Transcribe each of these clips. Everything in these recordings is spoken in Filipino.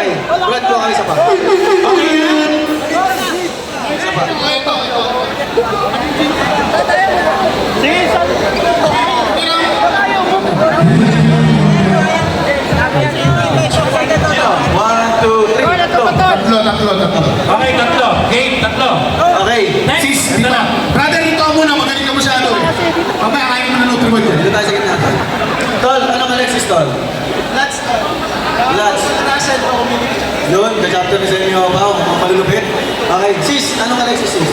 Okay. Brad, kuha kayo isa pa. Okay yan. Isa pa. One, two, three. Tatlo. Okay, tatlo. Game, tatlo. Okay. Next, Sis, ito na. brother, ito muna. Magaling ka masyado eh. Mamaya, kaya mo na Nutribot yan. Dito tayo sa gitna. Tol, anong Alexis, Tol? Lats. Lats. Nasa community. Yun, ka-chapter ni Senyo Pao, mga malulupit. Okay, sis, anong Alexis, sis?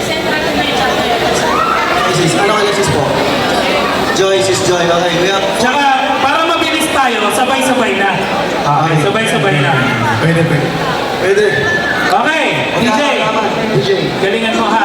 Central Commercial. Okay, sis, anong Alexis po? Joy, sis Joy. Okay, we have... Tsaka, para mabilis tayo, sabay-sabay na. Okay, sabay-sabay na. Pwede. Pwede. Okay, DJ. DJ. Galingan mo ha.